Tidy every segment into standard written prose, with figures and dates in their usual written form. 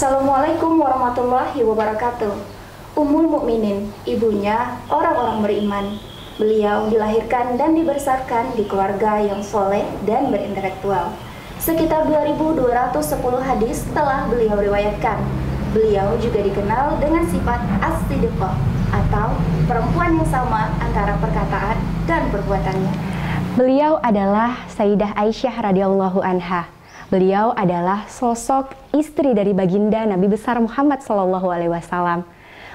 Assalamualaikum warahmatullahi wabarakatuh. Ummul Mukminin, ibunya orang-orang beriman. Beliau dilahirkan dan dibesarkan di keluarga yang soleh dan berintelektual. Sekitar 2210 hadis telah beliau riwayatkan. Beliau juga dikenal dengan sifat as-sidqah atau perempuan yang sama antara perkataan dan perbuatannya. Beliau adalah Sayyidah Aisyah radhiyallahu anha. Beliau adalah sosok istri dari baginda Nabi besar Muhammad SAW.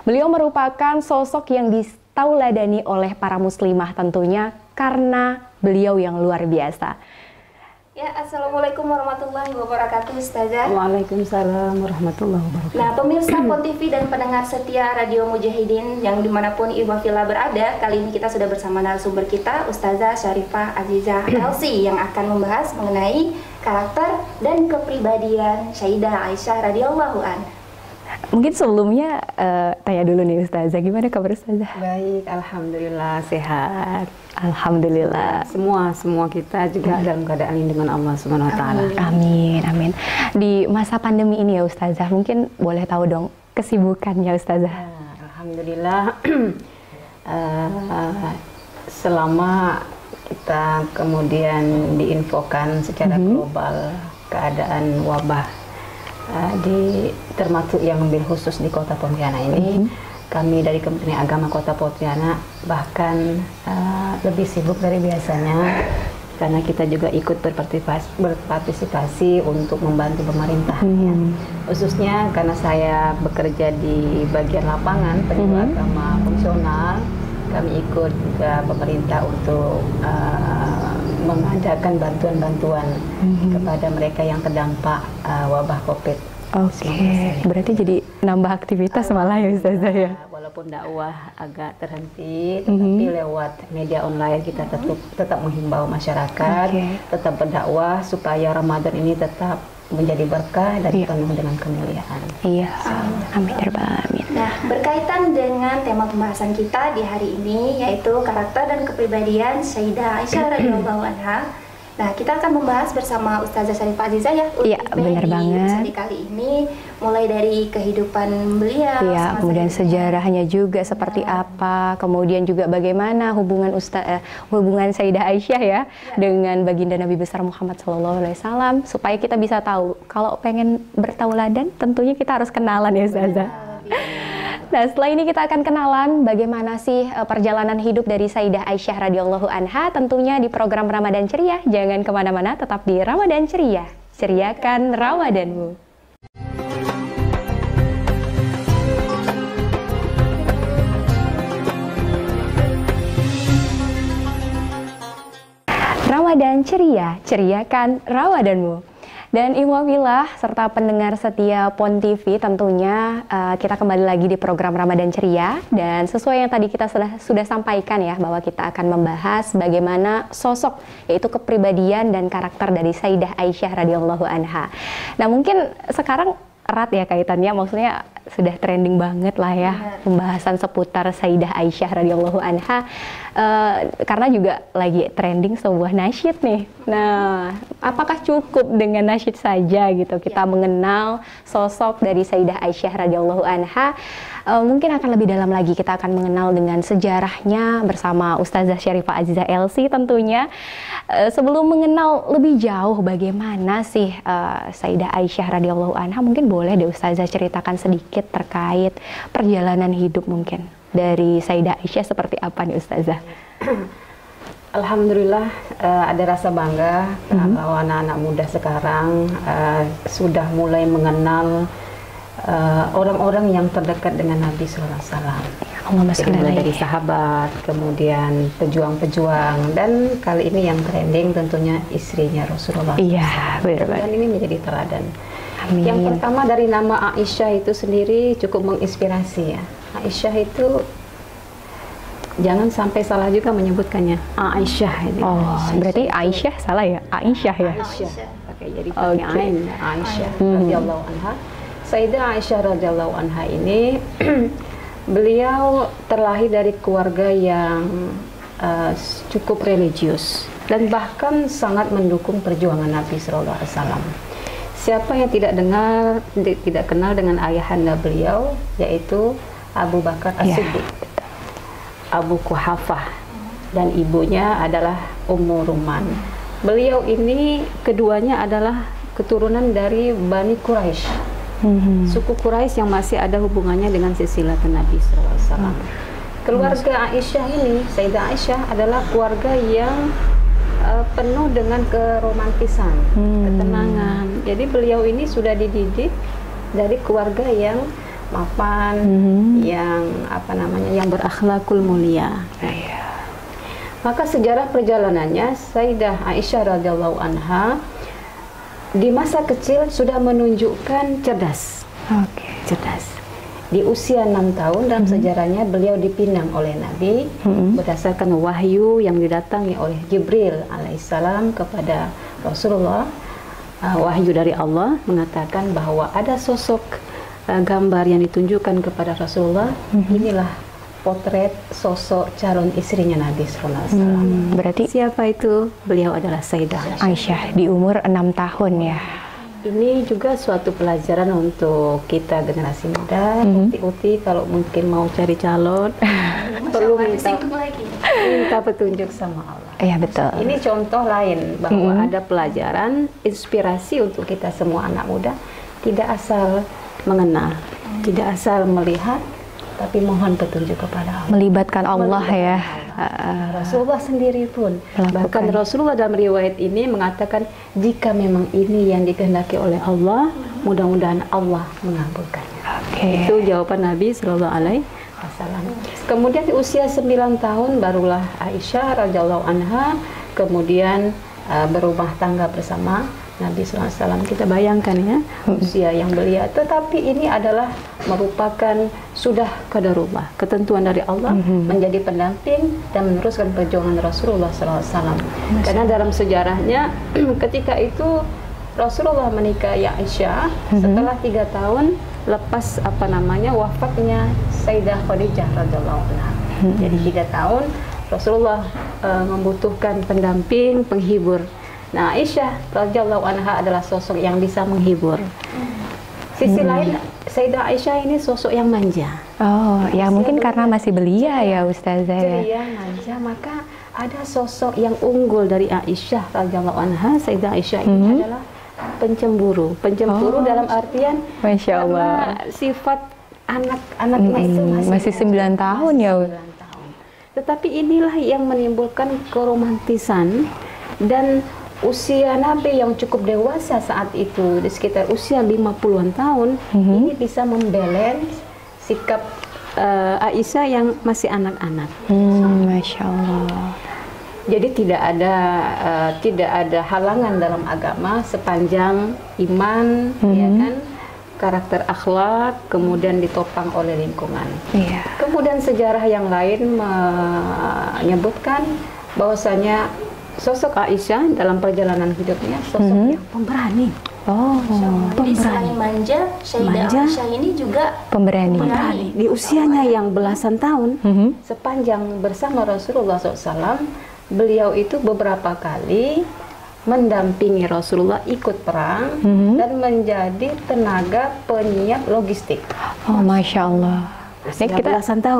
Beliau merupakan sosok yang ditauladani oleh para muslimah tentunya karena beliau yang luar biasa. Ya, Assalamualaikum warahmatullahi wabarakatuh, Ustazah. Waalaikumsalam warahmatullahi wabarakatuh. Nah, pemirsa Pon TV dan pendengar setia Radio Mujahidin yang dimanapun Ibu Fila berada, kali ini kita sudah bersama narasumber kita, Ustazah Syarifah Azizah Elsi, yang akan membahas mengenai karakter dan kepribadian Sayyidah Aisyah radhiyallahu anha. Mungkin sebelumnya tanya dulu nih Ustazah, gimana kabar Ustazah? Baik, alhamdulillah sehat. Alhamdulillah. Semua kita juga dalam keadaan lindungan Allah Subhanahu wa taala. Amin, amin. Di masa pandemi ini ya Ustazah, mungkin boleh tahu dong kesibukannya Ustazah? Alhamdulillah. Selama kita kemudian diinfokan secara global keadaan wabah termasuk yang lebih khusus di Kota Pontianak ini, kami dari Kementerian Agama Kota Pontianak bahkan lebih sibuk dari biasanya karena kita juga ikut berpartisipasi untuk membantu pemerintah, ya. Khususnya karena saya bekerja di bagian lapangan penyuluh agama fungsional, kami ikut juga pemerintah untuk mengadakan bantuan-bantuan kepada mereka yang terdampak wabah COVID. Oke, berarti jadi nambah aktivitas malah ya Ustazah ya? Walaupun dakwah agak terhenti, tetapi lewat media online kita tetap menghimbau masyarakat, tetap berdakwah supaya Ramadan ini tetap menjadi berkah dan penuh dengan kemuliaan. Iya, amin ya rabbal alamin. Nah, berkaitan dengan tema pembahasan kita di hari ini, yaitu karakter dan kepribadian Sayyidah Aisyah radhiyallahu anha. Nah, kita akan membahas bersama Ustazah Syarifah Azizah ya. Iya, benar banget. Di kali ini, mulai dari kehidupan beliau, kemudian sejarahnya juga seperti apa, kemudian juga bagaimana hubungan hubungan Sayyidah Aisyah ya dengan baginda Nabi besar Muhammad SAW, supaya kita bisa tahu kalau pengen bertauladan tentunya kita harus kenalan ya Ustazah. Nah, setelah ini kita akan kenalan bagaimana sih perjalanan hidup dari Sayyidah Aisyah radhiyallahu anha, tentunya di program Ramadan Ceria. Jangan kemana-mana, tetap di Ramadan Ceria. Ceriakan Ramadanmu. Ramadan Ceria, ceriakan Ramadanmu. Dan Iwawilah serta pendengar setia Pon TV, tentunya kita kembali lagi di program Ramadan Ceria. Dan sesuai yang tadi kita sudah sampaikan ya, bahwa kita akan membahas bagaimana sosok, yaitu kepribadian dan karakter dari Sayyidah Aisyah radhiyallahu anha. Nah, mungkin sekarang erat ya kaitannya, maksudnya sudah trending banget lah ya pembahasan seputar Sayyidah Aisyah radhiyallahu anha, karena juga lagi trending sebuah nasyid nih. Nah, apakah cukup dengan nasyid saja gitu kita mengenal sosok dari Sayyidah Aisyah radhiyallahu anha? Mungkin akan lebih dalam lagi, kita akan mengenal dengan sejarahnya bersama Ustazah Syarifah Azizah Elsi tentunya. Sebelum mengenal lebih jauh bagaimana sih Sayyidah Aisyah radhiyallahu anha, mungkin boleh deh Ustazah ceritakan sedikit terkait perjalanan hidup mungkin dari Sayyidah Aisyah seperti apa nih Ustazah? Alhamdulillah ada rasa bangga kalau anak-anak muda sekarang sudah mulai mengenal orang-orang yang terdekat dengan Nabi SAW. Mulai dari sahabat, kemudian pejuang-pejuang, dan kali ini yang trending tentunya istrinya Rasulullah. Iya, benar. Dan ini menjadi teladan. Amin. Yang pertama dari nama Aisyah itu sendiri cukup menginspirasi ya. Aisyah itu jangan sampai salah juga menyebutkannya Aisyah ini. Berarti Aisyah salah ya? Aisyah ya? Aisyah. Oke, jadi pakai ain, Aisyah radhiyallahu anha. Sayyidah Aisyah radhiyallahu anha ini beliau terlahir dari keluarga yang cukup religius dan bahkan sangat mendukung perjuangan Nabi SAW. Siapa yang tidak kenal dengan ayahanda beliau, yaitu Abu Bakar As-Siddiq, Abu Quhafah, dan ibunya adalah Ummu Ruman. Beliau ini keduanya adalah keturunan dari Bani Quraisy, suku Quraisy yang masih ada hubungannya dengan silsilah Nabi SAW. Keluarga Aisyah ini, Sayyidah Aisyah adalah keluarga yang penuh dengan keromantisan, ketenangan. Jadi beliau ini sudah dididik dari keluarga yang mapan, yang yang berakhlakul mulia. Maka sejarah perjalanannya Sayyidah Aisyah radhiyallahu anha di masa kecil sudah menunjukkan cerdas. Cerdas. Di usia 6 tahun dalam sejarahnya beliau dipinang oleh Nabi berdasarkan wahyu yang didatangi oleh Jibril alaihissalam kepada Rasulullah. Wahyu dari Allah mengatakan bahwa ada sosok gambar yang ditunjukkan kepada Rasulullah. Inilah potret sosok calon istrinya Nabi SAW. Berarti siapa itu? Beliau adalah Sayyidah Aisyah di umur 6 tahun ya. Ini juga suatu pelajaran untuk kita generasi muda. Uti kalau mungkin mau cari calon perlu minta petunjuk sama Allah. Iya betul. Ini contoh lain bahwa ada pelajaran inspirasi untuk kita semua anak muda. Tidak asal mengenal, tidak asal melihat, tapi mohon petunjuk kepada Allah. Melibatkan Allah ya. Rasulullah sendiri pun bahkan Rasulullah dalam riwayat ini mengatakan jika memang ini yang dikehendaki oleh Allah, mudah-mudahan Allah mengabulkannya. Itu jawaban Nabi Sallallahu Alaihi Wasallam. Kemudian di usia 9 tahun barulah Aisyah radhiyallahu anha kemudian berumah tangga bersama Nabi SAW. Kita bayangkan ya usia yang belia, tetapi ini adalah merupakan sudah qadarullah, ketentuan dari Allah menjadi pendamping dan meneruskan perjuangan Rasulullah SAW. Karena dalam sejarahnya ketika itu Rasulullah menikahi Aisyah setelah 3 tahun lepas wafatnya Sayyidah Khadijah radhiyallahu anha. Jadi 3 tahun Rasulullah membutuhkan pendamping, penghibur. Nah, Aisyah radhiyallahu anha adalah sosok yang bisa menghibur. Sisi lain, Sayyidah Aisyah ini sosok yang manja. Mungkin karena masih belia ya Ustazah. Ceria, manja, maka ada sosok yang unggul dari Aisyah radhiyallahu anha. Sayyidah Aisyah ini adalah pencemburu. Pencemburu dalam artian Masya Allah. Sifat anak-anaknya itu masih 9 tahun ya. 9 tahun. Tetapi inilah yang menimbulkan keromantisan dan usia Nabi yang cukup dewasa saat itu, di sekitar usia 50-an tahun, ini bisa membalance sikap Aisyah yang masih anak-anak. Masya Allah. Jadi tidak ada halangan dalam agama sepanjang iman, ya kan, karakter akhlak, kemudian ditopang oleh lingkungan. Kemudian sejarah yang lain menyebutkan bahwasanya sosok Aisyah dalam perjalanan hidupnya sosok yang pemberani. Jadi selain manja, Sayyidah Aisyah ini juga pemberani. Di usianya yang belasan tahun, sepanjang bersama Rasulullah SAW, beliau itu beberapa kali mendampingi Rasulullah ikut perang dan menjadi tenaga penyiap logistik. Masya Allah. Kita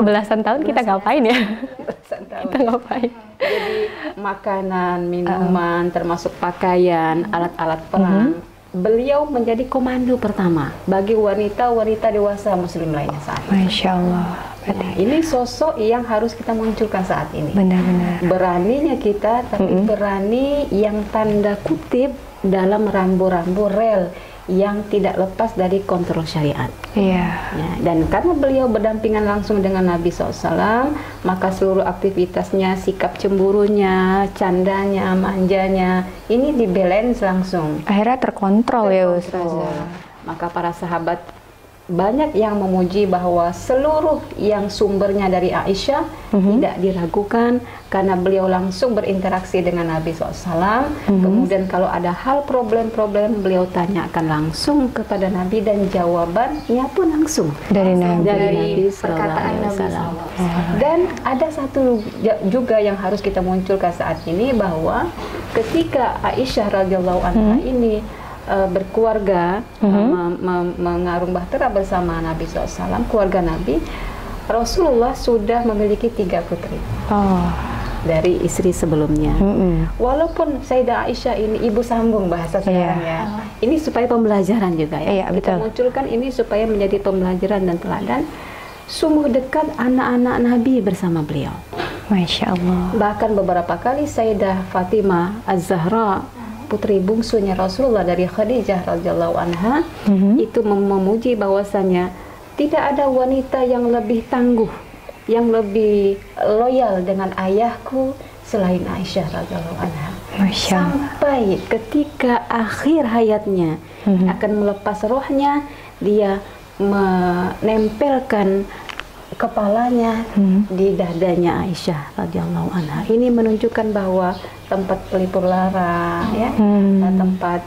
belasan tahun kita ngapain ya? Kita ngapain? Jadi makanan, minuman, termasuk pakaian, alat-alat perang. Beliau menjadi komando pertama bagi wanita-wanita dewasa Muslim lainnya saat itu. Masya Allah. Nah, ini sosok yang harus kita munculkan saat ini. Benar-benar. Beraninya kita, tapi berani yang tanda kutip dalam rambu-rambu rel yang tidak lepas dari kontrol syariat. Ya, dan karena beliau berdampingan langsung dengan Nabi SAW, maka seluruh aktivitasnya, sikap cemburunya, candanya, manjanya, ini dibalance langsung. Akhirnya terkontrol ya Ustazah. Maka para sahabat banyak yang memuji bahwa seluruh yang sumbernya dari Aisyah tidak diragukan karena beliau langsung berinteraksi dengan Nabi SAW. Kemudian kalau ada hal problem-problem beliau tanyakan langsung kepada Nabi dan jawabannya pun langsung dari Nabi perkataan Nabi SAW. Dan ada satu juga yang harus kita munculkan saat ini bahwa ketika Aisyah radhiyallahu anha ini berkeluarga, mengarung bahtera bersama Nabi SAW, keluarga Nabi, Rasulullah sudah memiliki 3 putri. Dari istri sebelumnya. Walaupun Sayyidah Aisyah ini ibu sambung bahasa sekarang ya. Ini supaya pembelajaran juga ya. Kita munculkan ini supaya menjadi pembelajaran dan teladan. Sungguh dekat anak-anak Nabi bersama beliau. Masya Allah. Bahkan beberapa kali Sayyidah Fatimah Az-Zahra, putri bungsunya Rasulullah dari Khadijah radhiyallahu anha, itu memuji bahwasanya tidak ada wanita yang lebih tangguh, yang lebih loyal dengan ayahku selain Aisyah radhiyallahu anha. Sampai ketika akhir hayatnya akan melepas rohnya, dia menempelkan kepalanya di dadanya Aisyah radhiyallahu anha. Ini menunjukkan bahwa tempat pelipur lara, ya, tempat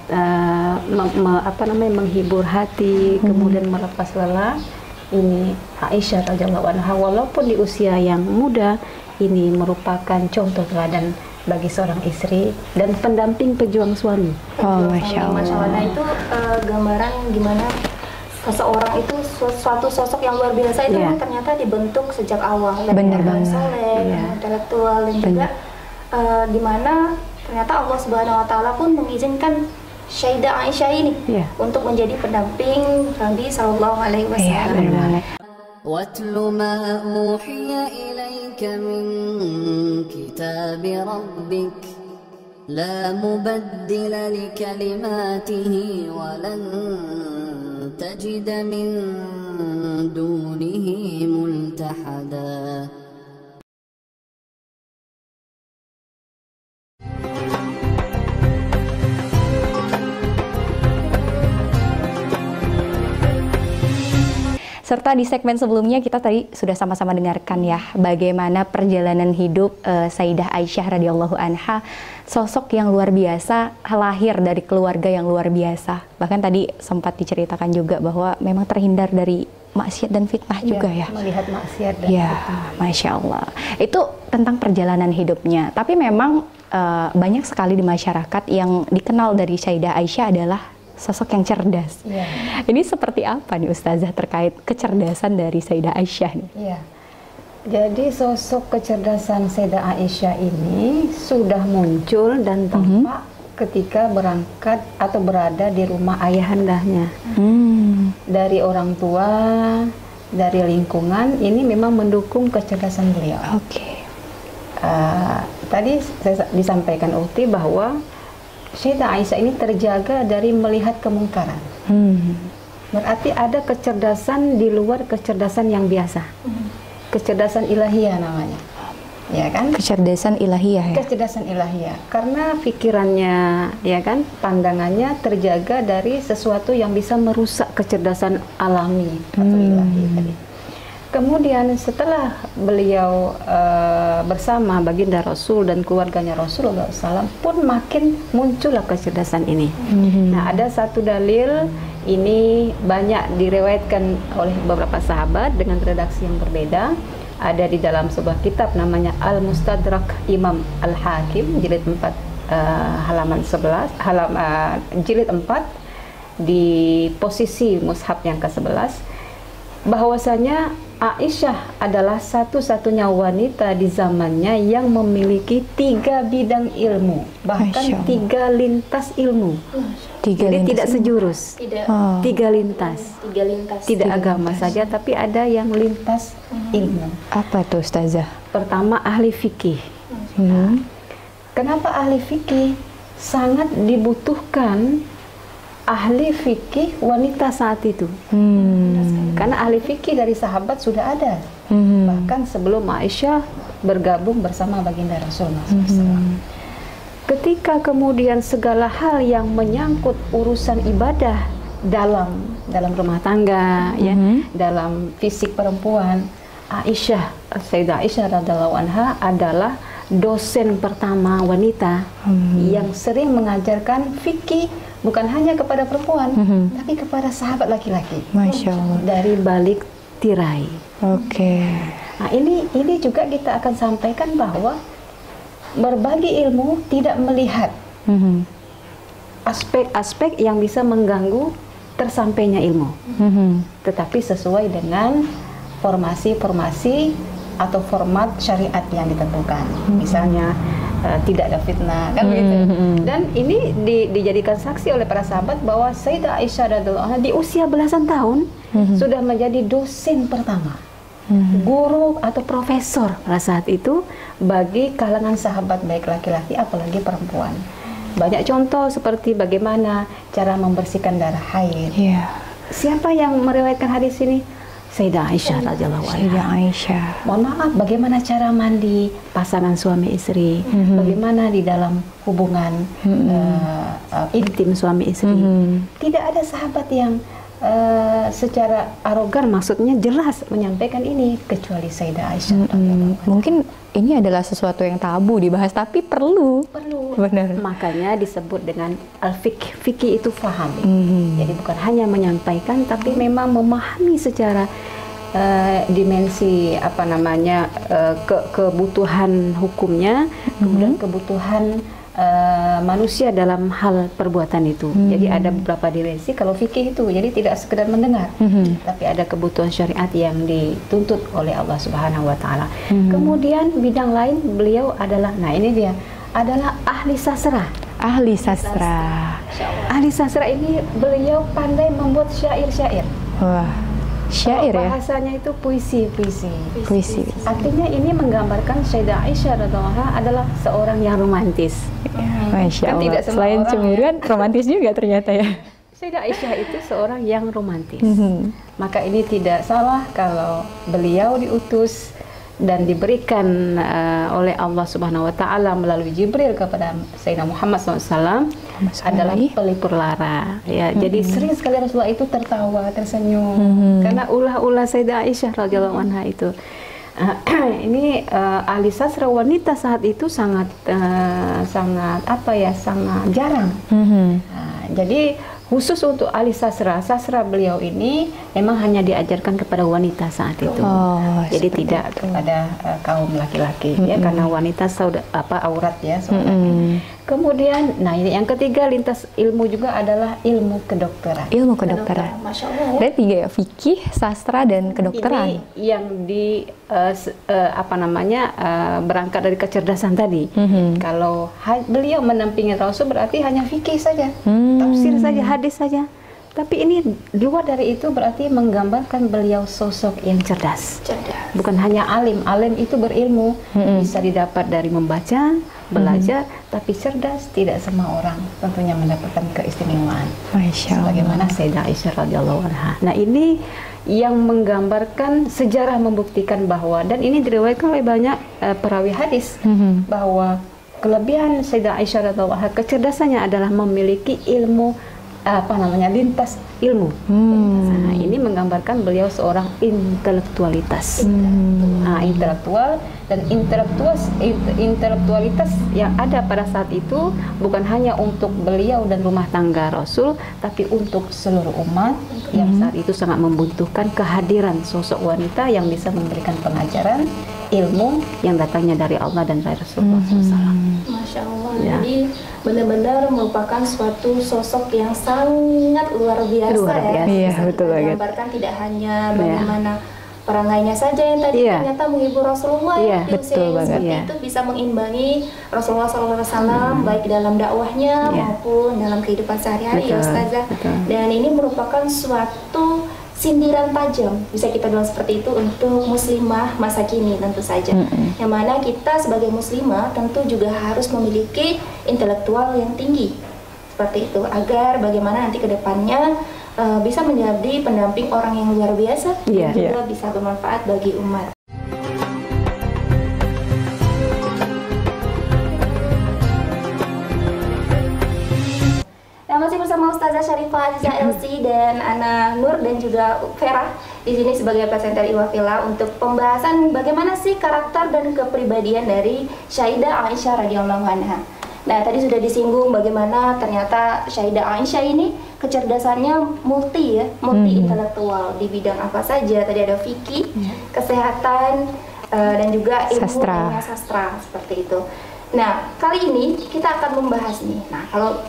menghibur hati, kemudian melepas lelah. Ini Aisyah radhiyallahu anha, walaupun di usia yang muda, ini merupakan contoh teladan bagi seorang istri dan pendamping pejuang suami. Masya Allah. Nah, itu gambaran gimana seseorang itu suatu sosok yang luar biasa itu ternyata dibentuk sejak awal dari orang soleh, intelektual, dan juga dimana ternyata Allah Subhanahu Wa Taala pun mengizinkan Sayyidah Aisyah ini untuk menjadi pendamping Nabi Sallallahu Alaihi Wasallam. وَاتْلُ مَا أُوحِيَ إِلَيْكَ مِنْ كِتَابِ رَبِّكَ لَا مُبَدِّلَ لِكَلِمَاتِهِ وَلَنْ تَجِدَ مِنْ دُونِهِ مُلْتَحَدًا. Serta di segmen sebelumnya kita tadi sudah sama-sama dengarkan ya bagaimana perjalanan hidup Sayyidah Aisyah radhiyallahu anha, sosok yang luar biasa, lahir dari keluarga yang luar biasa. Bahkan tadi sempat diceritakan juga bahwa memang terhindar dari maksiat dan fitnah juga ya. Melihat maksiat dan fitnah. Masya Allah. Itu tentang perjalanan hidupnya. Tapi memang banyak sekali di masyarakat yang dikenal dari Sayyidah Aisyah adalah sosok yang cerdas. Ini seperti apa nih Ustazah terkait kecerdasan dari Sayyidah Aisyah nih? Jadi sosok kecerdasan Sayyidah Aisyah ini sudah muncul dan tampak ketika berangkat atau berada di rumah ayahandanya. Dari orang tua, dari lingkungan, ini memang mendukung kecerdasan beliau. Tadi saya disampaikan Ukti bahwa Sayyidah Aisyah ini terjaga dari melihat kemungkaran. Berarti ada kecerdasan di luar kecerdasan yang biasa. Kecerdasan ilahiyah namanya. Ya kan? Kecerdasan ilahiyah ya? Kecerdasan ilahiyah. Karena pikirannya, ya kan, pandangannya terjaga dari sesuatu yang bisa merusak kecerdasan alami atau ilahi tadi. Kemudian setelah beliau bersama baginda Rasul dan keluarganya Rasulullah SAW pun makin muncullah kecerdasan ini. Nah, ada satu dalil ini banyak diriwayatkan oleh beberapa sahabat dengan redaksi yang berbeda. Ada di dalam sebuah kitab namanya Al-Mustadrak Imam Al-Hakim jilid 4 halaman 11 jilid 4 di posisi mushaf yang ke-11 bahwasanya Aisyah adalah satu-satunya wanita di zamannya yang memiliki 3 bidang ilmu, bahkan 3 lintas ilmu. Jadi tidak sejurus, 3 lintas. Tidak agama saja, tapi ada yang lintas ilmu. Apa tuh Ustazah? Pertama, ahli fikih. Kenapa ahli fikih? Sangat dibutuhkan ahli fikih wanita saat itu. Karena ahli fikih dari sahabat sudah ada. Bahkan sebelum Aisyah bergabung bersama baginda Rasulullah SAW. Ketika kemudian segala hal yang menyangkut urusan ibadah dalam rumah tangga, ya, dalam fisik perempuan, Sayyidah Aisyah radhiyallahu anha adalah dosen pertama wanita yang sering mengajarkan fikih bukan hanya kepada perempuan, tapi kepada sahabat laki-laki. Masya Allah. Dari balik tirai. Nah, ini juga kita akan sampaikan bahwa berbagi ilmu tidak melihat aspek-aspek yang bisa mengganggu tersampainya ilmu. Tetapi sesuai dengan formasi-formasi atau format syariat yang ditentukan. Misalnya tidak ada fitnah kan begitu. Dan ini dijadikan saksi oleh para sahabat bahwa Sayyidah Aisyah radhiyallahu anha di usia belasan tahun sudah menjadi dosen pertama, guru atau profesor pada saat itu bagi kalangan sahabat baik laki-laki apalagi perempuan. Banyak contoh seperti bagaimana cara membersihkan darah haid. Siapa yang meriwayatkan hadis ini? Sayyidah Aisyah radhiyallahu anha. Sayyidah Aisyah. Mohon maaf, bagaimana cara mandi pasangan suami istri, bagaimana di dalam hubungan intim suami istri. Tidak ada sahabat yang secara arogan, maksudnya jelas menyampaikan ini kecuali Sayyidah Aisyah. Mungkin ini adalah sesuatu yang tabu dibahas, tapi perlu. Benar. Makanya disebut dengan al-fiqh. Fikih itu faham. Jadi bukan hanya menyampaikan, tapi memang memahami secara dimensi apa namanya kebutuhan hukumnya, kemudian kebutuhan manusia dalam hal perbuatan itu. Jadi ada beberapa dimensi kalau fikih itu. Jadi tidak sekedar mendengar, tapi ada kebutuhan syariat yang dituntut oleh Allah Subhanahu wa taala. Kemudian bidang lain beliau adalah, nah ini dia, adalah ahli sastra. Ahli sastra. Ahli sastra ini beliau pandai membuat syair-syair. Wah, syair ya? Bahasanya itu puisi. Artinya ini menggambarkan Sayyidah Aisyah radhiyallahu anha adalah seorang yang romantis. Masya Kan Allah. tidak semua Selain orang cemburuan, romantis juga ternyata ya. Sayyidah Aisyah itu seorang yang romantis. Maka ini tidak salah kalau beliau diutus dan diberikan oleh Allah Subhanahu wa taala melalui Jibril kepada Sayyidina Muhammad SAW adalah pelipur lara. Ya, jadi sering sekali Rasulullah itu tertawa, tersenyum karena ulah-ulah Sayyidah Aisyah radhiyallahu anha itu. Ini ahli sastra wanita saat itu sangat jarang. Jadi khusus untuk ahli sastra beliau ini memang hanya diajarkan kepada wanita saat itu. Jadi tidak kepada kaum laki-laki ya, karena wanita aurat ya. Kemudian, nah ini yang ketiga lintas ilmu juga adalah ilmu kedokteran. Ilmu kedokteran. Masya Allah ya. Ada 3 ya, fikih, sastra, dan kedokteran. Ini yang berangkat dari kecerdasan tadi. Kalau beliau mendampingi Rasul berarti hanya fikih saja, tafsir saja, hadis saja. Tapi ini luar dari itu berarti menggambarkan beliau sosok yang cerdas. Bukan hanya alim. Alim itu berilmu, bisa didapat dari membaca, belajar, tapi cerdas tidak semua orang tentunya mendapatkan keistimewaan. Masya Allah. Sebagaimana Sayyidah Aisyah radhiyallahu anha. Nah ini yang menggambarkan sejarah membuktikan bahwa, dan ini diriwayatkan oleh banyak perawi hadis, bahwa kelebihan Sayyidah Aisyah radhiyallahu anha, kecerdasannya adalah memiliki ilmu lintas ilmu. Nah, ini menggambarkan beliau seorang intelektualitas. Intelektual, dan intelektualitas yang ada pada saat itu bukan hanya untuk beliau dan rumah tangga Rasul, tapi untuk seluruh umat yang saat itu sangat membutuhkan kehadiran sosok wanita yang bisa memberikan pengajaran ilmu yang datangnya dari Allah dan dari Rasulullah SAW. Masya Allah. Ya. Jadi benar-benar merupakan suatu sosok yang sangat luar biasa ya. Iya, betul banget. Menggambarkan tidak hanya bagaimana perangainya saja yang tadi ternyata menghibur Rasulullah di usia yang seperti itu, bisa mengimbangi Rasulullah SAW baik dalam dakwahnya maupun dalam kehidupan sehari-hari ya Ustazah. Dan ini merupakan suatu sindiran tajam, bisa kita bilang seperti itu, untuk muslimah masa kini tentu saja. Yang mana kita sebagai muslimah tentu juga harus memiliki intelektual yang tinggi seperti itu, agar bagaimana nanti ke depannya bisa menjadi pendamping orang yang luar biasa dan juga bisa bermanfaat bagi umat. Masih bersama Ustazah Syarifah Azizah Elsi dan Ana Nur dan juga Vera di sini sebagai presenter Iwafila untuk pembahasan bagaimana sih karakter dan kepribadian dari Sayyidah Aisyah radhiyallahu anha. Nah, tadi sudah disinggung bagaimana ternyata Sayyidah Aisyah ini kecerdasannya multi intelektual di bidang apa saja. Tadi ada fikih, kesehatan, dan juga ilmu sastra seperti itu. Nah, kali ini kita akan membahas nih. Nah, kalau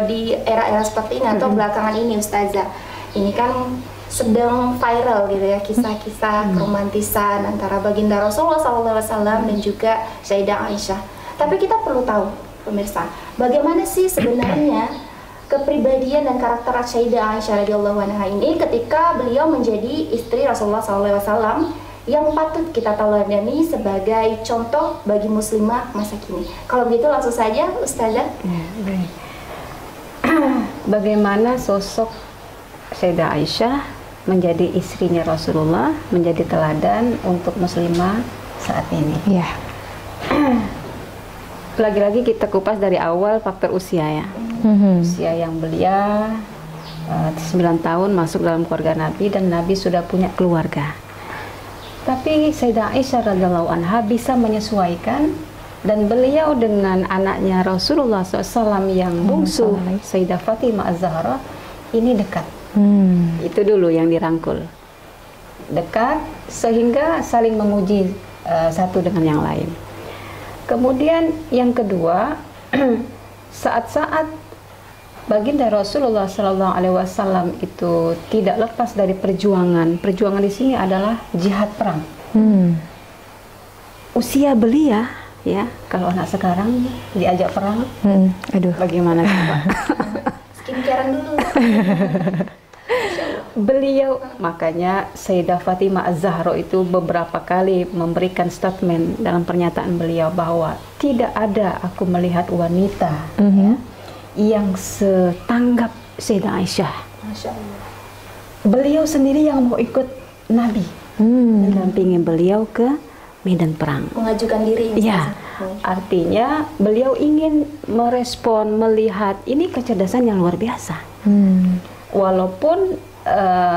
di era-era seperti ini atau belakangan ini Ustazah. Ini kan sedang viral gitu ya, kisah-kisah keromantisan antara baginda Rasulullah SAW dan juga Sayyidah Aisyah. Tapi kita perlu tahu pemirsa, bagaimana sih sebenarnya kepribadian dan karakter Sayyidah Aisyah radhiyallahu anha ini ketika beliau menjadi istri Rasulullah SAW yang patut kita teladani sebagai contoh bagi muslimah masa kini. Kalau begitu langsung saja Ustazah. Bagaimana sosok Sayyidah Aisyah menjadi istrinya Rasulullah, menjadi teladan untuk muslimah saat ini. Ya. Lagi-lagi kita kupas dari awal faktor usia ya. Usia yang belia 9 tahun masuk dalam keluarga Nabi dan Nabi sudah punya keluarga. Tapi Sayyidah Aisyah radhiyallahu anha bisa menyesuaikan dan beliau dengan anaknya Rasulullah SAW yang bungsu Sayyidah Fatimah Az-Zahra ini dekat. Itu dulu yang dirangkul, dekat sehingga saling memuji satu dengan yang lain. Kemudian yang kedua, saat-saat baginda Rasulullah SAW itu tidak lepas dari perjuangan. Perjuangan di sini adalah jihad perang. Usia belia, ya, kalau anak sekarang diajak perang, Aduh, bagaimana coba? Skincarean dulu. Beliau, makanya Sayyidah Fatimah Az-Zahra itu beberapa kali memberikan statement dalam pernyataan beliau bahwa tidak ada aku melihat wanita ya, yang setanggap Sayyidah Aisyah. Masya Allah. Beliau sendiri yang mau ikut Nabi, mendampingi beliau ke medan perang. Mengajukan diri. Ya, artinya beliau ingin merespon, melihat ini kecerdasan yang luar biasa. Walaupun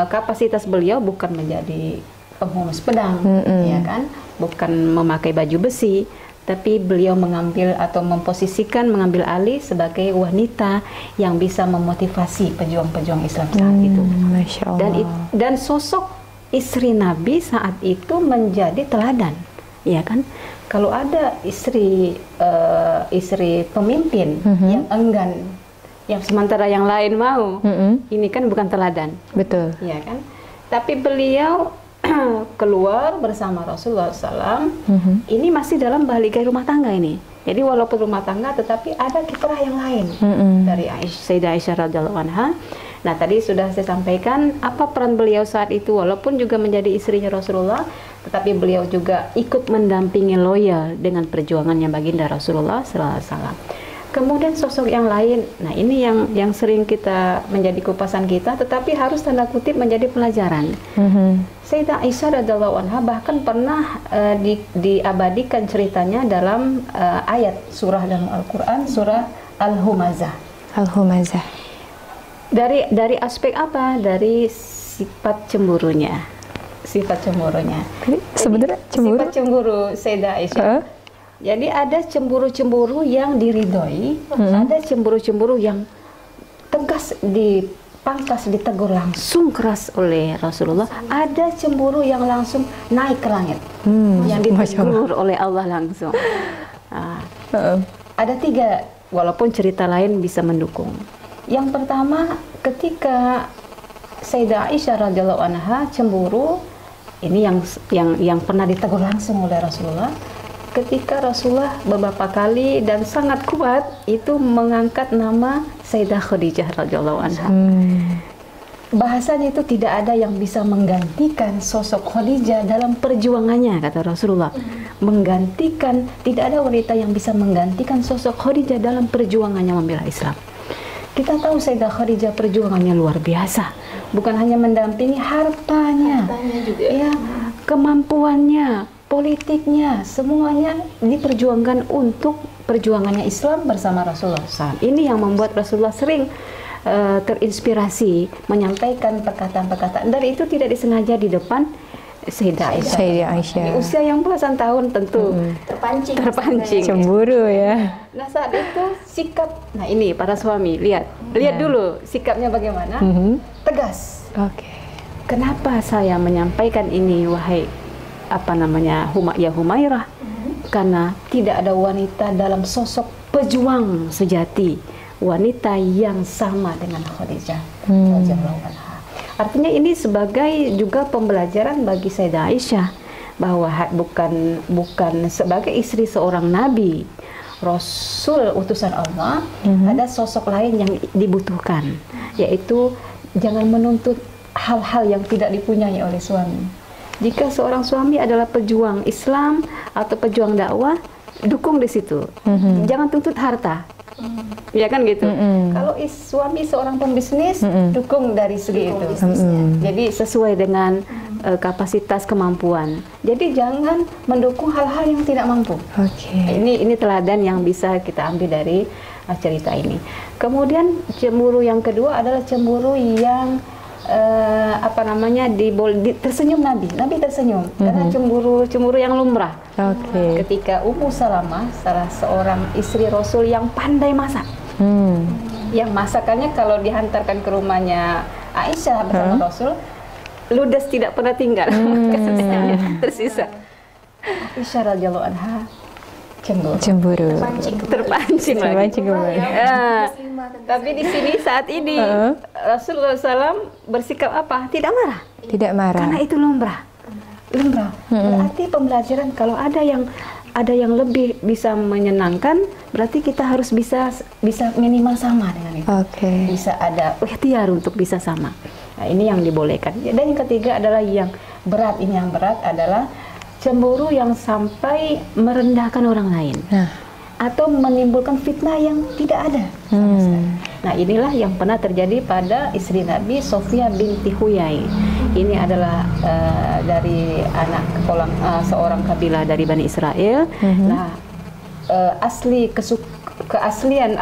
kapasitas beliau bukan menjadi penghumus pedang, ya kan, bukan memakai baju besi, tapi beliau mengambil atau memposisikan, mengambil alih sebagai wanita yang bisa memotivasi pejuang-pejuang Islam saat itu. Masya Allah. Dan sosok istri Nabi saat itu menjadi teladan, ya kan. Kalau ada istri pemimpin yang enggan, yang sementara yang lain mau, ini kan bukan teladan. Betul. Ya kan? Tapi beliau keluar bersama Rasulullah SAW, ini masih dalam baligai rumah tangga ini. Jadi walaupun rumah tangga, tetapi ada kiprah yang lain dari Sayyidah Aisyah radhiyallahu anha. Nah, tadi sudah saya sampaikan apa peran beliau saat itu, walaupun juga menjadi istrinya Rasulullah, tetapi beliau juga ikut mendampingi loyal dengan perjuangannya baginda Rasulullah SAW. Kemudian sosok yang lain, nah ini yang sering kita menjadi kupasan kita, tetapi harus tanda kutip menjadi pelajaran. Sayyidah Aisyah radhiyallahu anha bahkan pernah diabadikan ceritanya dalam ayat surah dalam Al-Quran, surah Al-Humazah. Al-Humazah. Dari aspek apa? Dari sifat cemburunya. Sifat cemburunya. Sebenarnya cemburu? Sifat cemburu Sayyidah Aisyah. Jadi ada cemburu-cemburu yang diridhoi, ada cemburu-cemburu yang tegas dipangkas, ditegur langsung keras oleh Rasulullah. Ada cemburu yang langsung naik ke langit, yang ditegur oleh Allah langsung. Ada 3, walaupun cerita lain bisa mendukung. Yang pertama, ketika Sayyidah Aisyah radhiyallahu anha cemburu, ini yang pernah ditegur langsung oleh Rasulullah. Ketika Rasulullah beberapa kali dan sangat kuat itu mengangkat nama Sayyidah Khadijah radhiyallahu anha. Bahasanya itu tidak ada yang bisa menggantikan sosok Khadijah dalam perjuangannya, kata Rasulullah. Menggantikan, tidak ada wanita yang bisa menggantikan sosok Khadijah dalam perjuangannya membela Islam. Kita tahu Sayyidah Khadijah perjuangannya luar biasa. Bukan hanya mendampingi, hartanya juga. Ya, kemampuannya, politiknya, semuanya diperjuangkan untuk perjuangannya Islam bersama Rasulullah SAW. Ini yang membuat Rasulullah sering terinspirasi menyampaikan perkataan-perkataan, dan itu tidak disengaja di depan Sayyidah Aisyah. Di usia yang belasan tahun tentu terpancing. Cemburu ya. Nah, saat itu sikap, nah ini para suami, lihat dulu sikapnya bagaimana. Tegas. Kenapa saya menyampaikan ini, wahai Humairah? Karena tidak ada wanita dalam sosok pejuang sejati, wanita yang sama dengan Khadijah radhiyallahu anha. Artinya ini sebagai juga pembelajaran bagi Sayyidah Aisyah bahwa bukan sebagai istri seorang nabi, Rasul utusan Allah, ada sosok lain yang dibutuhkan, yaitu jangan menuntut hal-hal yang tidak dipunyai oleh suami. Jika seorang suami adalah pejuang Islam atau pejuang dakwah, dukung di situ. Jangan tuntut harta. Ya kan gitu. Kalau suami seorang pembisnis, dukung dari segi itu. Jadi sesuai dengan kapasitas kemampuan. Jadi jangan mendukung hal-hal yang tidak mampu. Ini teladan yang bisa kita ambil dari cerita ini. Kemudian cemburu yang kedua adalah cemburu yang tersenyum Nabi tersenyum karena cemburu yang lumrah. Ketika Ummu Salamah, salah seorang istri Rasul yang pandai masak, yang masakannya kalau dihantarkan ke rumahnya Aisyah bersama Rasul, ludes tidak pernah tinggal, tersisa. Aisyah radhiyallahu anha cemburu. Terpancing lagi. Tapi di sini saat ini Rasulullah SAW bersikap apa? Tidak marah. Karena itu lumrah. Berarti pembelajaran kalau ada yang lebih bisa menyenangkan, berarti kita harus bisa minimal sama dengan itu. Bisa ada ikhtiar untuk bisa sama. Nah, ini yang dibolehkan. Dan yang ketiga adalah yang berat. Ini yang berat adalah cemburu yang sampai merendahkan orang lain, atau menimbulkan fitnah yang tidak ada. Nah, inilah yang pernah terjadi pada istri Nabi, Sofia binti Huyai. Ini adalah dari anak seorang kabilah dari Bani Israel. Nah, keaslian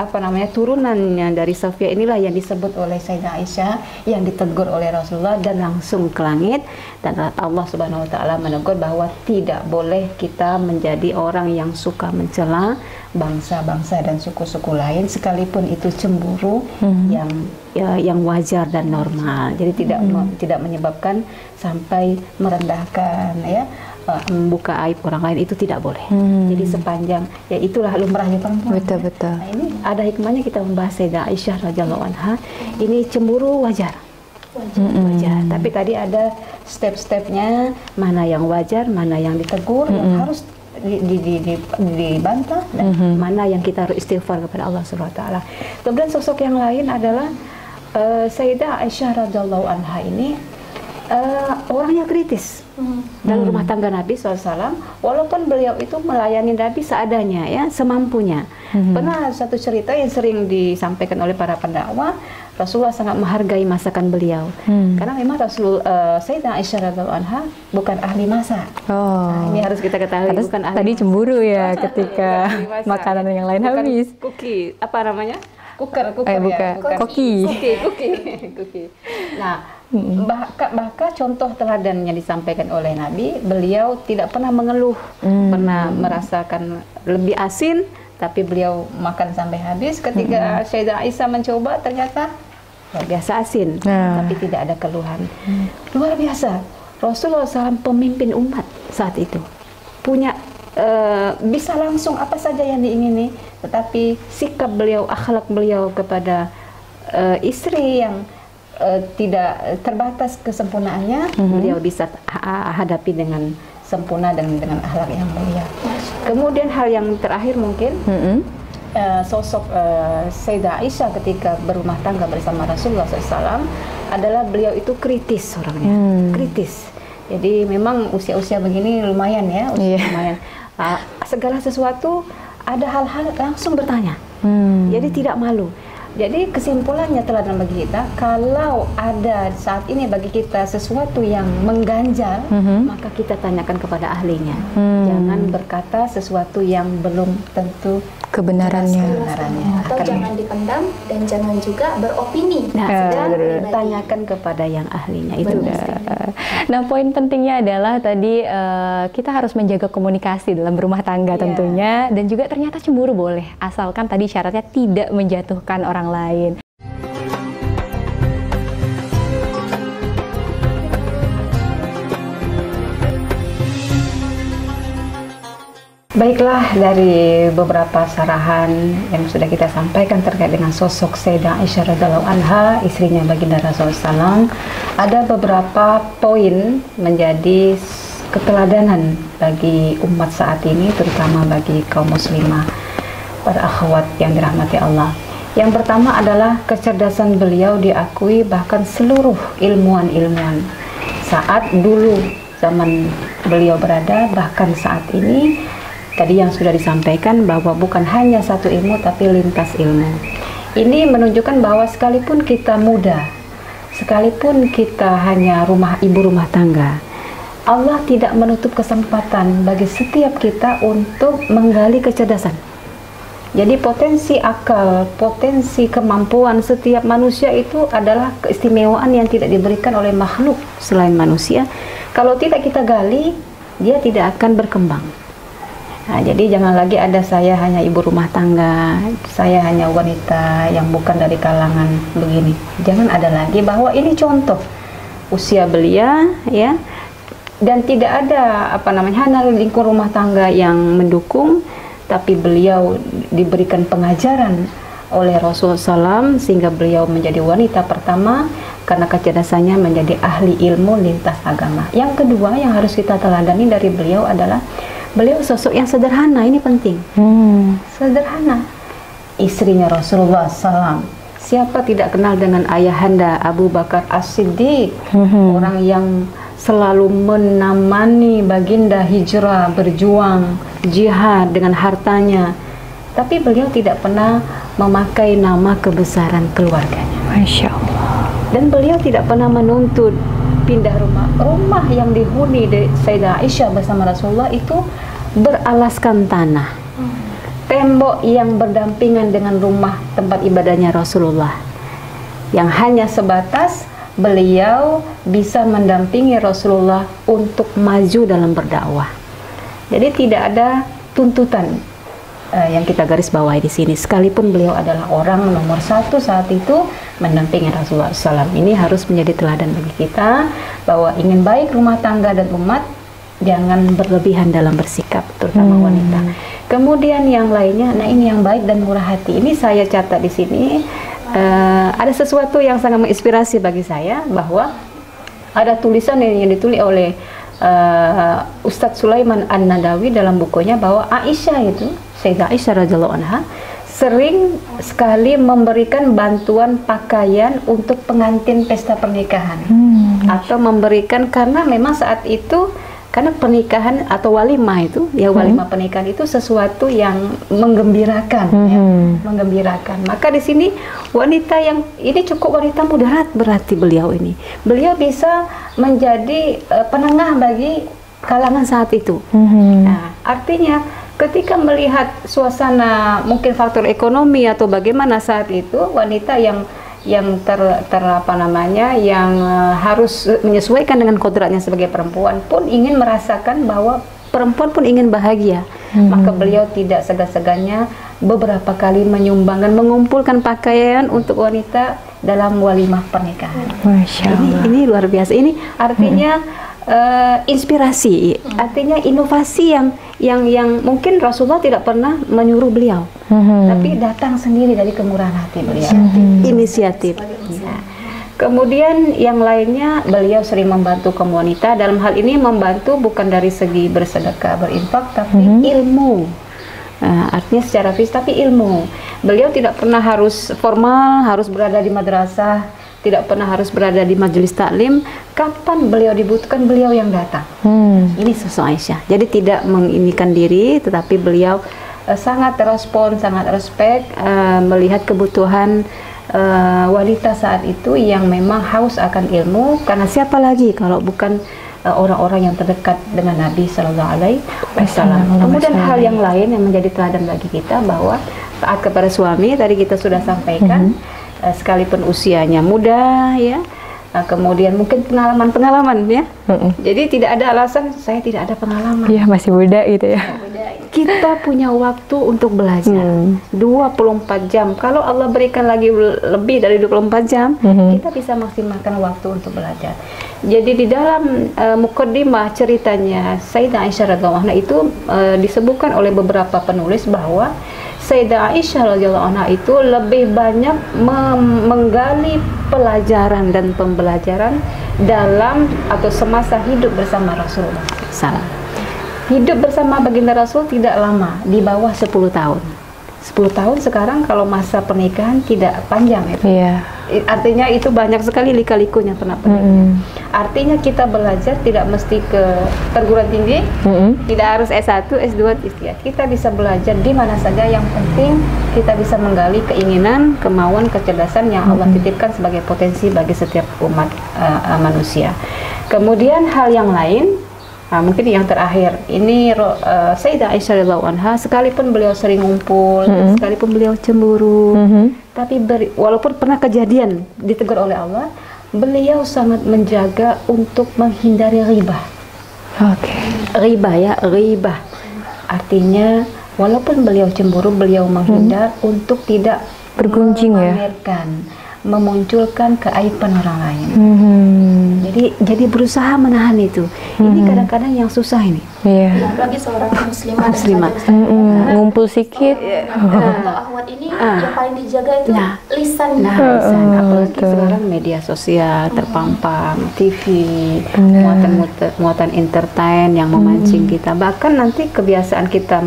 turunannya dari Sofia inilah yang disebut oleh Sayyidah Aisyah, yang ditegur oleh Rasulullah dan langsung ke langit. Dan Allah Subhanahu wa taala menegur bahwa tidak boleh kita menjadi orang yang suka mencela bangsa-bangsa dan suku-suku lain, sekalipun itu cemburu yang wajar dan normal. Jadi tidak menyebabkan sampai merendahkan, membuka aib orang lain, itu tidak boleh. Jadi sepanjang, ya itulah lumrahnya perempuan. Betul. Nah, ini ada hikmahnya kita membahas Sayyidah Aisyah radhiyallahu anha. Ini cemburu wajar. Tapi tadi ada step-stepnya, mana yang wajar, mana yang ditegur, yang harus dibantah, dan mana yang kita harus istighfar kepada Allah Subhanahu wa taala. Kemudian sosok yang lain adalah Sayyidah Aisyah radhiyallahu anha ini orangnya kritis dalam rumah tangga Nabi SAW, walaupun beliau itu melayani Nabi seadanya, semampunya. Pernah satu cerita yang sering disampaikan oleh para pendakwah, Rasulullah sangat menghargai masakan beliau, karena memang Sayyidah Aisyah radhiyallahu anha bukan ahli masak. Nah, ini harus kita ketahui, bukan ahli tadi masak. cemburu ya ketika makanan yang lain habis. Cookie, apa namanya? Cooker Koki. Nah, bahkan contoh teladan yang disampaikan oleh Nabi, beliau tidak pernah mengeluh, pernah merasakan lebih asin, tapi beliau makan sampai habis. Ketika Sayyidah Aisyah mencoba, ternyata luar biasa asin, tapi tidak ada keluhan. Luar biasa. Rasulullah SAW pemimpin umat saat itu, punya bisa langsung apa saja yang diingini, tetapi sikap beliau, akhlak beliau kepada istri yang tidak terbatas kesempurnaannya, beliau bisa hadapi dengan sempurna dan dengan akhlak yang mulia. Kemudian hal yang terakhir mungkin sosok Sayyidah Aisyah ketika berumah tangga bersama Rasulullah SAW adalah beliau itu kritis orangnya, kritis. Jadi memang usia-usia begini lumayan lumayan. Segala sesuatu ada hal-hal langsung bertanya. Jadi tidak malu. Jadi kesimpulannya teladan bagi kita, kalau ada saat ini bagi kita sesuatu yang mengganjal, maka kita tanyakan kepada ahlinya. Jangan berkata sesuatu yang belum tentu kebenarannya. Atau jangan dipendam dan jangan juga beropini. Tanyakan kepada yang ahlinya itu. Nah, poin pentingnya adalah tadi kita harus menjaga komunikasi dalam berumah tangga tentunya, dan juga ternyata cemburu boleh, asalkan tadi syaratnya tidak menjatuhkan orang lain. Baiklah, dari beberapa sarahan yang sudah kita sampaikan terkait dengan sosok Sayyidah Aisyah radhiyallahu anha, istrinya baginda Rasulullah SAW, ada beberapa poin menjadi keteladanan bagi umat saat ini, terutama bagi kaum muslimah, para akhwat yang dirahmati Allah. Yang pertama adalah kecerdasan beliau diakui bahkan seluruh ilmuwan-ilmuwan saat dulu zaman beliau berada, bahkan saat ini. Tadi yang sudah disampaikan bahwa bukan hanya satu ilmu tapi lintas ilmu. Ini menunjukkan bahwa sekalipun kita muda, sekalipun kita hanya ibu rumah tangga, Allah tidak menutup kesempatan bagi setiap kita untuk menggali kecerdasan. Jadi potensi akal, potensi kemampuan setiap manusia itu adalah keistimewaan yang tidak diberikan oleh makhluk selain manusia. Kalau tidak kita gali, dia tidak akan berkembang. Nah, jadi jangan lagi ada saya hanya ibu rumah tangga, saya hanya wanita yang bukan dari kalangan begini. Jangan ada lagi bahwa ini contoh usia belia, ya, dan tidak ada hanya lingkungan rumah tangga yang mendukung, tapi beliau diberikan pengajaran oleh Rasulullah SAW sehingga beliau menjadi wanita pertama karena kecerdasannya menjadi ahli ilmu lintas agama. Yang kedua yang harus kita teladani dari beliau adalah beliau sosok yang sederhana, ini penting. Sederhana. Istrinya Rasulullah SAW. Siapa tidak kenal dengan ayahanda Abu Bakar As-Siddiq, orang yang selalu menemani baginda hijrah, berjuang, jihad dengan hartanya. Tapi beliau tidak pernah memakai nama kebesaran keluarganya. Masya Allah. Dan beliau tidak pernah menuntut pindah rumah. Rumah yang dihuni Sayyidah Aisyah bersama Rasulullah itu beralaskan tanah. Tembok yang berdampingan dengan rumah tempat ibadahnya Rasulullah. Yang hanya sebatas beliau bisa mendampingi Rasulullah untuk maju dalam berdakwah. Jadi tidak ada tuntutan yang kita garis bawahi di sini. Sekalipun beliau adalah orang nomor satu saat itu mendampingi Rasulullah SAW. Ini harus menjadi teladan bagi kita bahwa ingin baik rumah tangga dan umat, jangan berlebihan dalam bersikap, terutama wanita. Kemudian yang lainnya, nah ini yang baik dan murah hati. Ini saya catat di sini. Ada sesuatu yang sangat menginspirasi bagi saya, bahwa ada tulisan yang ditulis oleh Ustadz Sulaiman An-Nadawi dalam bukunya bahwa Aisyah itu, Sayyidah Aisyah radhiyallahu anha, sering sekali memberikan bantuan pakaian untuk pengantin pesta pernikahan, atau memberikan, karena memang saat itu karena pernikahan atau walimah itu, ya walimah pernikahan itu sesuatu yang menggembirakan, ya, menggembirakan. Maka di sini wanita yang ini cukup wanita moderat berarti beliau ini. Beliau bisa menjadi penengah bagi kalangan saat itu. Nah, artinya ketika melihat suasana mungkin faktor ekonomi atau bagaimana saat itu, wanita yang harus menyesuaikan dengan kodratnya sebagai perempuan pun ingin merasakan bahwa perempuan pun ingin bahagia. Maka beliau tidak segan-segannya beberapa kali menyumbangkan, mengumpulkan pakaian untuk wanita dalam walimah pernikahan. Masya Allah. Ini luar biasa. Ini artinya inspirasi, artinya inovasi yang mungkin Rasulullah tidak pernah menyuruh beliau, tapi datang sendiri dari kemurahan hati beliau, inisiatif. Ya. Kemudian yang lainnya, beliau sering membantu kaum wanita. Dalam hal ini membantu bukan dari segi bersedekah, berinfak, tapi ilmu. Artinya secara fisik, tapi ilmu. Beliau tidak pernah harus formal, harus berada di madrasah, tidak pernah harus berada di majelis taklim. Kapan beliau dibutuhkan, beliau yang datang. Ini sosok Aisyah. Jadi tidak menginikan diri, tetapi beliau sangat respon, sangat respect, melihat kebutuhan wanita saat itu yang memang haus akan ilmu. Karena siapa lagi kalau bukan orang-orang yang terdekat dengan Nabi Sallallahu Alaihi Wasallam. Kemudian hal yang lain yang menjadi teladan bagi kita, bahwa taat kepada suami tadi kita sudah sampaikan. Sekalipun usianya muda, ya, kemudian mungkin pengalaman-pengalaman ya. Jadi tidak ada alasan saya tidak ada pengalaman. Iya, masih muda gitu ya. Kita punya waktu untuk belajar 24 jam. Kalau Allah berikan lagi lebih dari 24 jam, kita bisa maksimalkan waktu untuk belajar. Jadi di dalam mukaddimah ceritanya Sayyidah Aisyah radhiyallahu anha itu disebutkan oleh beberapa penulis bahwa Sayyidah Aisyah radhiyallahu anha itu lebih banyak menggali pelajaran dan pembelajaran dalam atau semasa hidup bersama Rasulullah SAW. Hidup bersama baginda Rasul tidak lama, di bawah 10 tahun. 10 tahun sekarang kalau masa pernikahan tidak panjang itu. Iya. Artinya itu banyak sekali lika-likunya pernah pernikahan. Artinya kita belajar tidak mesti ke perguruan tinggi, tidak harus S1, S2, S3. Kita bisa belajar di mana saja, yang penting kita bisa menggali keinginan, kemauan, kecerdasan yang Allah titipkan sebagai potensi bagi setiap umat manusia. Kemudian hal yang lain, mungkin yang terakhir ini Sayyidah Aisyah radhiyallahu anha, sekalipun beliau sering ngumpul, sekalipun beliau cemburu, tapi walaupun pernah kejadian ditegur oleh Allah, beliau sangat menjaga untuk menghindari ghibah. Ghibah ya, ghibah. Artinya walaupun beliau cemburu, beliau menghindar untuk tidak bergunjing memamerkan, memunculkan keaiban orang lain. Jadi berusaha menahan itu. Ini kadang-kadang yang susah ini. Iya. Apalagi seorang muslimah. Ngumpul sedikit. Untuk akhwat ini yang paling dijaga itu lisan. Lisan. Apalagi sekarang media sosial terpampang, TV, muatan entertain yang memancing kita. Bahkan nanti kebiasaan kita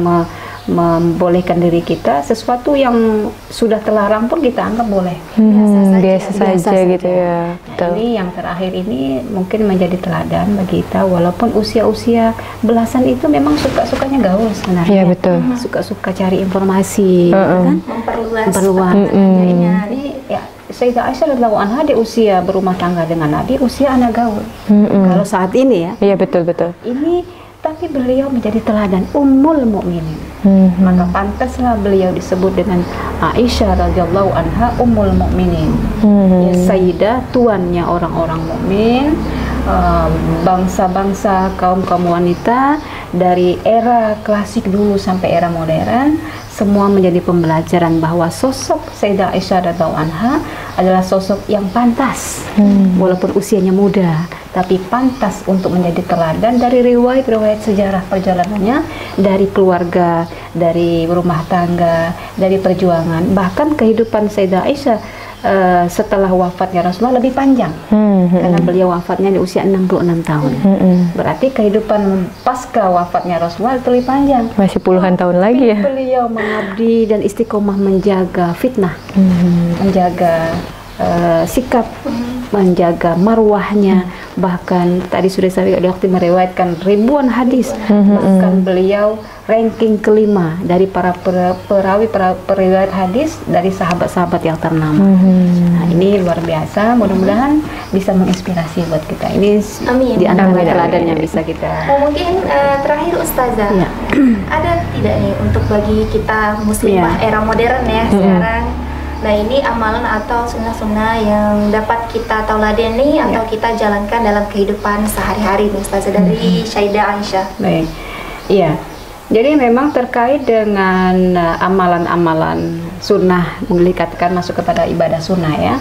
membolehkan diri kita sesuatu yang sudah terlarang pun kita anggap boleh. Biasa saja gitu ya. Ini yang terakhir ini mungkin menjadi teladan bagi kita, walaupun usia-usia belasan itu memang suka-sukanya gaul sebenarnya. Iya, betul. Suka-suka cari informasi, kan? Memperluas. Ini ya, Sayyidah Aisyah radhiyallahu anha di usia berumah tangga dengan Nabi, usia anak gaul. Kalau saat ini ya. Iya, betul. Ini tapi beliau menjadi teladan ummul mukminin. Maka pantaslah beliau disebut dengan Aisyah radhiyallahu anha ummul mukminin. Ya, sayyidah, tuannya orang-orang mukmin, bangsa-bangsa, kaum-kaum wanita dari era klasik dulu sampai era modern, semua menjadi pembelajaran bahwa sosok Sayyidah Aisyah radhiyallahu anha adalah sosok yang pantas, walaupun usianya muda, tapi pantas untuk menjadi teladan dari riwayat-riwayat sejarah perjalanannya, dari keluarga, dari rumah tangga, dari perjuangan. Bahkan kehidupan Sayyidah Aisyah setelah wafatnya Rasulullah lebih panjang, karena beliau wafatnya di usia 66 tahun. Berarti kehidupan pasca wafatnya Rasulullah itu lebih panjang, masih puluhan tahun lagi ya. Beliau mengabdi dan istiqomah menjaga fitnah, menjaga sikap, menjaga marwahnya. Bahkan tadi sudah saya waktu meriwayatkan ribuan hadis, bahkan beliau ranking kelima dari para periwayat hadis dari sahabat-sahabat yang ternama. Nah, ini luar biasa, mudah-mudahan bisa menginspirasi buat kita. Ini di antara teladan yang bisa kita. Mungkin terakhir Ustazah, ada tidak nih untuk bagi kita muslimah era modern ya sekarang? Nah, ini amalan atau sunnah-sunnah yang dapat kita tauladeni atau kita jalankan dalam kehidupan sehari-hari, Ustazah, dari Sayyidah Aisyah. Baik, iya. Jadi memang terkait dengan amalan-amalan sunnah, dikatakan masuk kepada ibadah sunnah ya.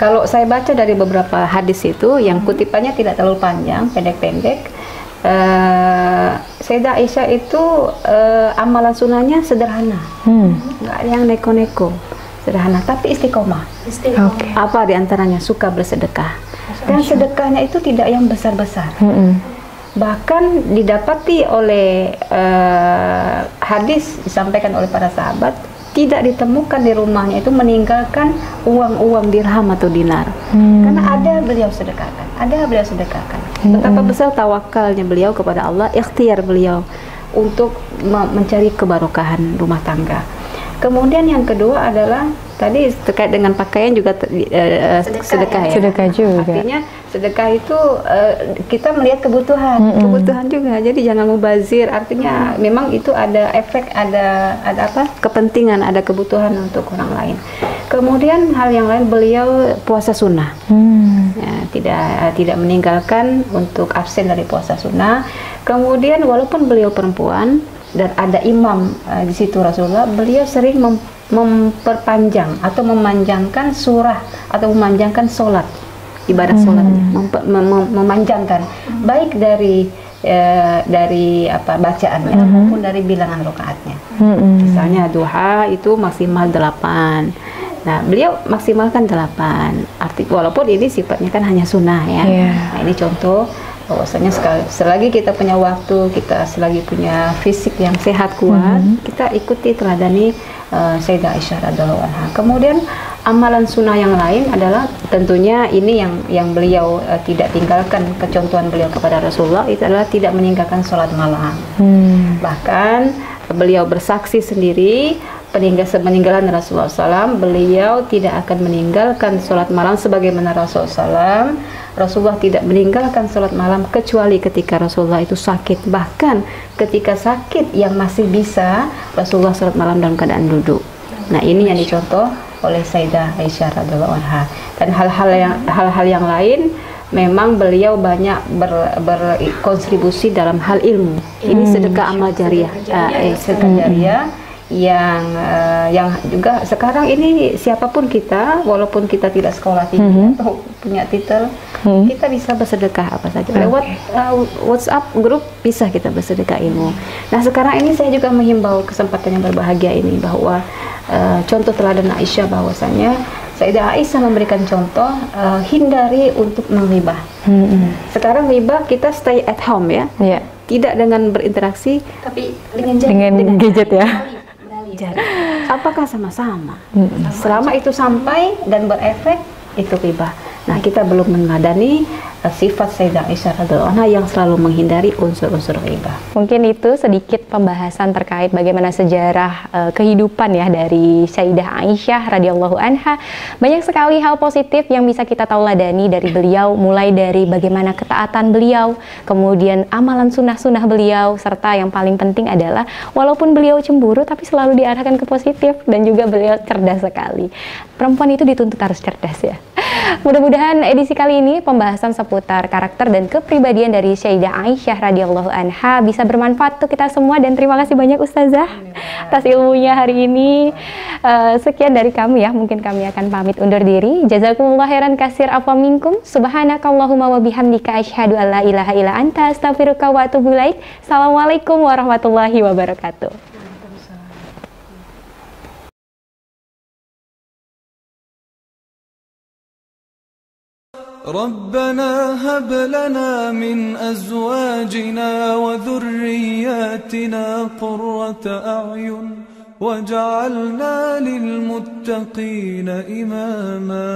Kalau saya baca dari beberapa hadis itu, yang kutipannya tidak terlalu panjang, pendek-pendek. Sayyidah Aisyah itu amalan sunnahnya sederhana, nggak ada yang neko-neko. Sederhana tapi istiqomah. Apa diantaranya? Suka bersedekah, dan sedekahnya itu tidak yang besar-besar. Bahkan didapati oleh hadis disampaikan oleh para sahabat, tidak ditemukan di rumahnya itu meninggalkan uang-uang dirham atau dinar, karena ada beliau sedekahkan. Betapa besar tawakalnya beliau kepada Allah, ikhtiar beliau untuk mencari kebarokahan rumah tangga. Kemudian yang kedua adalah tadi terkait dengan pakaian juga sedekah ya. Sedekah juga. Artinya sedekah itu kita melihat kebutuhan juga. Jadi jangan mubazir. Artinya memang itu ada efek, ada apa? Kepentingan, ada kebutuhan untuk orang lain. Kemudian hal yang lain, beliau puasa sunnah. Ya, tidak meninggalkan untuk absen dari puasa sunnah. Kemudian walaupun beliau perempuan dan ada imam di situ Rasulullah, beliau sering memperpanjang atau memanjangkan surah atau memanjangkan sholat, ibadah sholatnya, memanjangkan baik dari bacaannya maupun dari bilangan rakaatnya. Misalnya duha itu maksimal 8. Nah, beliau maksimalkan 8. Walaupun ini sifatnya kan hanya sunnah ya. Nah, ini contoh bahwasanya selagi kita punya waktu, selagi punya fisik yang sehat kuat, kita ikuti teladani Sayyidah Aisyah radhiyallahu anha. Kemudian amalan sunnah yang lain adalah tentunya ini yang beliau tidak tinggalkan, kecontohan beliau kepada Rasulullah itu adalah tidak meninggalkan sholat malam. Bahkan beliau bersaksi sendiri peninggalan Rasulullah SAW, beliau tidak akan meninggalkan sholat malam sebagaimana Rasulullah SAW. Rasulullah tidak meninggalkan sholat malam kecuali ketika Rasulullah itu sakit. Bahkan ketika sakit yang masih bisa, Rasulullah sholat malam dalam keadaan duduk. Nah, ini yang dicontoh oleh Sayyidah Aisyah radhiyallahu anha. Dan hal-hal yang lain, memang beliau banyak berkontribusi dalam hal ilmu. Ini sedekah amal jariah, sedekah jariah yang juga sekarang ini siapapun kita, walaupun kita tidak sekolah tinggi atau punya titel, kita bisa bersedekah apa saja lewat WhatsApp grup, bisa kita bersedekah ilmu. Nah, sekarang ini saya juga menghimbau kesempatan yang berbahagia ini bahwa contoh teladan Aisyah, bahwasanya Sayyidah Aisyah memberikan contoh, hindari untuk menghibah. Sekarang ghibah kita stay at home ya, tidak dengan berinteraksi, tapi dengan gadget ya. Apakah sama-sama? Selama itu sampai dan berefek, itu ghibah. Nah, kita belum meneladani sifat Sayyidah Aisyah radhiyallahu anha yang selalu menghindari unsur-unsur ghibah. Mungkin itu sedikit pembahasan terkait bagaimana sejarah kehidupan ya dari Sayyidah Aisyah radhiyallahu anha. Banyak sekali hal positif yang bisa kita tauladani dari beliau, mulai dari bagaimana ketaatan beliau, kemudian amalan sunnah-sunnah beliau, serta yang paling penting adalah walaupun beliau cemburu tapi selalu diarahkan ke positif, dan juga beliau cerdas sekali. Perempuan itu dituntut harus cerdas ya. Mudah-mudahan edisi kali ini pembahasan seputar karakter dan kepribadian dari Sayyidah Aisyah radhiyallahu anha bisa bermanfaat untuk kita semua, dan terima kasih banyak Ustazah atas ilmunya hari ini. Sekian dari kami ya, mungkin kami akan pamit undur diri. Jazakumullah khairan katsir afa minkum. Subhanakallahumma wa bihamdika asyhadu an la ilaha illa anta astaghfiruka wa atubu ilaik. Assalamualaikum warahmatullahi wabarakatuh. ربنا هب لنا من أزواجنا وذرياتنا قرة أعين واجعلنا للمتقين إماما